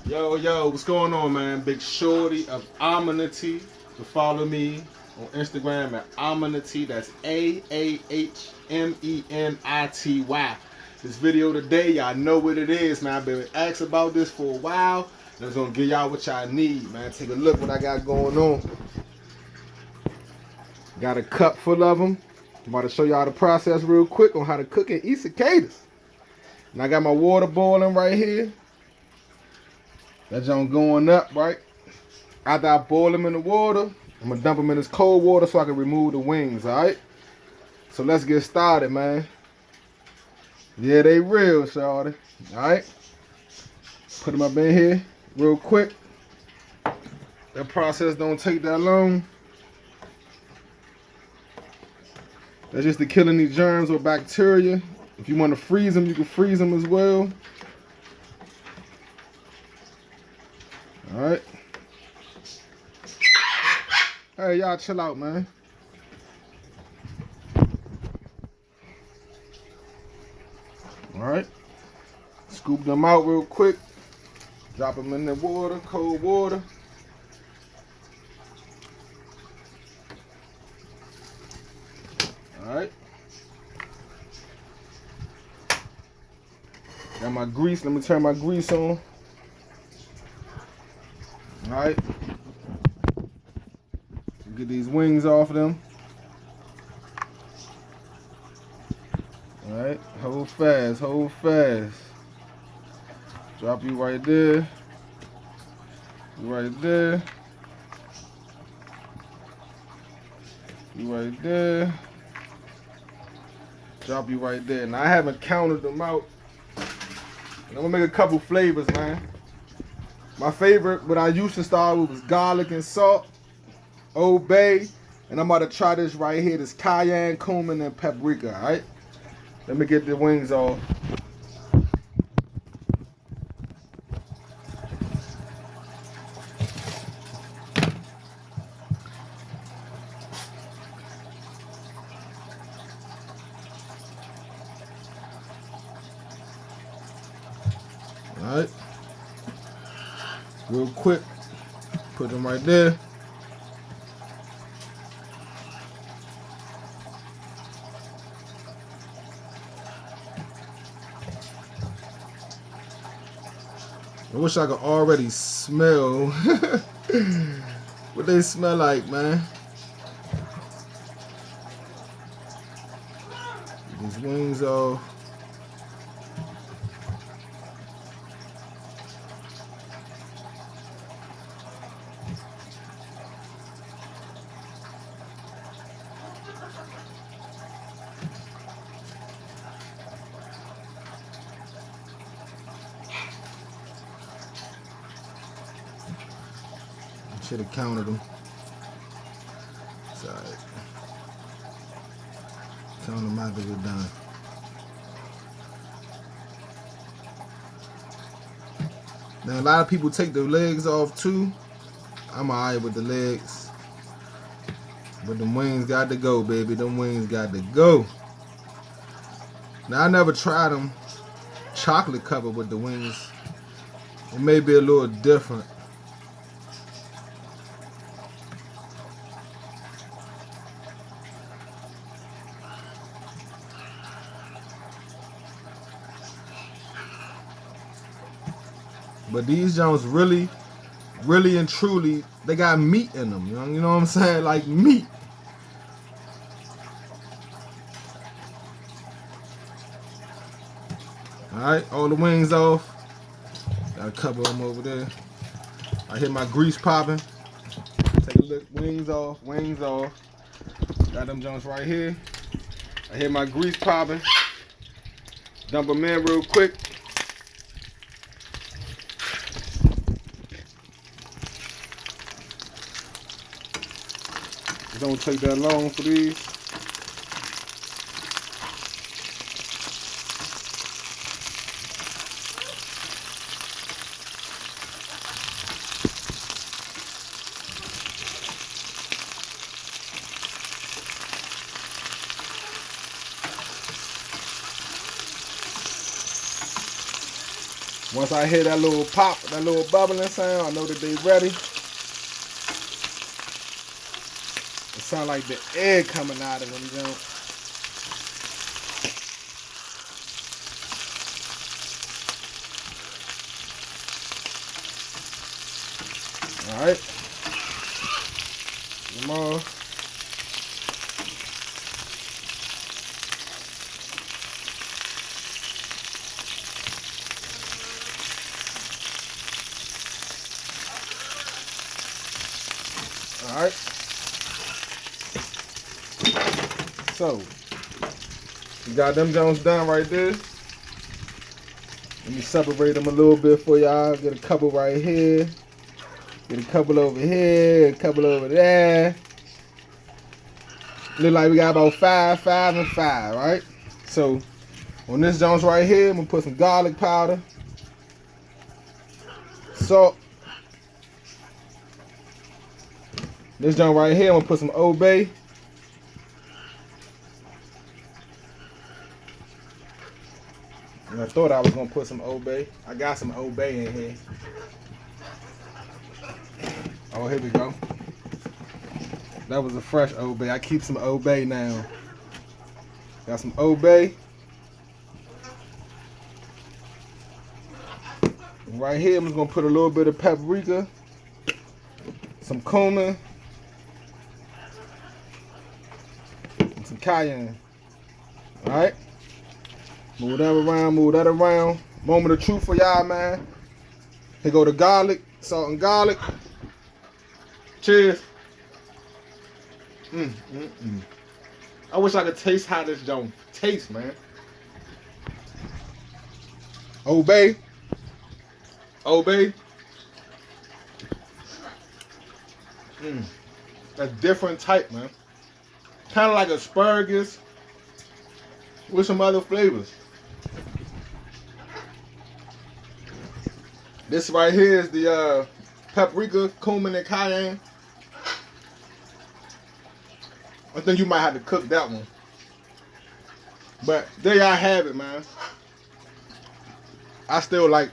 Yo, what's going on, man? Big Shorty of Aminity. You follow me on Instagram at Aminity. That's AAHMENITY. This video today, y'all know what it is, man. I've been asked about this for a while. And I'm gonna give y'all what y'all need, man. Take a look what I got going on. Got a cup full of them. I'm about to show y'all the process real quick on how to cook and eat cicadas. And I got my water boiling right here. That junk going up, right? After I boil them in the water, I'm gonna dump them in this cold water so I can remove the wings, alright? So let's get started, man. Yeah, they real, shawty. Alright? Put them up in here real quick. That process don't take that long. That's just to kill any germs or bacteria. If you want to freeze them, you can freeze them as well. Alright. Hey, y'all chill out, man. Alright. Scoop them out real quick. Drop them in the water, cold water. Alright. Got my grease. Let me turn my grease on. Alright. Get these wings off of them. Alright. Hold fast. Hold fast. Drop you right there. You right there. You right there. Drop you right there. Now I haven't counted them out. I'm gonna make a couple flavors, man. My favorite, what I used to start with was garlic and salt, Old Bay, and I'm about to try this right here, this cayenne, cumin, and paprika, alright? Let me get the wings off. Alright. Real quick. Put them right there. I wish I could already smell what they smell like, man. Get these wings off. Should have counted them. It's all right. Count them after we're done. Now a lot of people take the legs off too. I'm alright with the legs. But them wings got to go, baby. Them wings got to go. Now I never tried them chocolate covered with the wings. It may be a little different. But these Jones really and truly, they got meat in them. You know what I'm saying? Like meat. Alright, all the wings off. Got a couple of them over there. I hear my grease popping. Take a look. Wings off. Wings off. Got them Jones right here. I hear my grease popping. Dump them in real quick. It don't take that long for these. Once I hear that little pop, that little bubbling sound, I know that they ready. It sound like the egg coming out of them, you know. All right. Come on. All right. So, we got them Jones done right there. Let me separate them a little bit for y'all. Get a couple right here. Get a couple over here. A couple over there. Look like we got about 5, 5, and 5, right? So, on this Jones right here, I'm going to put some garlic powder. Salt. This Jones right here, I'm going to put some Old Bay. And I thought I was going to put some Old Bay. I got some Old Bay in here. Oh, here we go. That was a fresh Old Bay. I keep some Old Bay now. Got some Old Bay. And right here, I'm just going to put a little bit of paprika. Some cumin. And some cayenne. Alright? Move that around, move that around. Moment of truth for y'all, man. Here go the garlic, salt and garlic. Cheers. I wish I could taste how this don't taste, man. Old Bay. Old Bay. A different type, man. Kind of like asparagus with some other flavors. This right here is the paprika, cumin, and cayenne. I think you might have to cook that one. But there y'all have it, man. I still like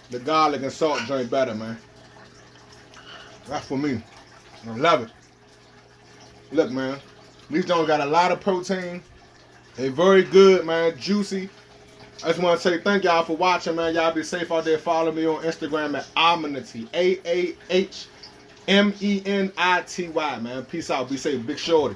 the garlic and salt joint better, man. That's for me. I love it. Look, man. These don't got a lot of protein. They're very good, man. Juicy. I just want to say thank y'all for watching, man. Y'all be safe out there. Follow me on Instagram at Amenity. AAHMENITY, man. Peace out. Be safe. Big Shorty.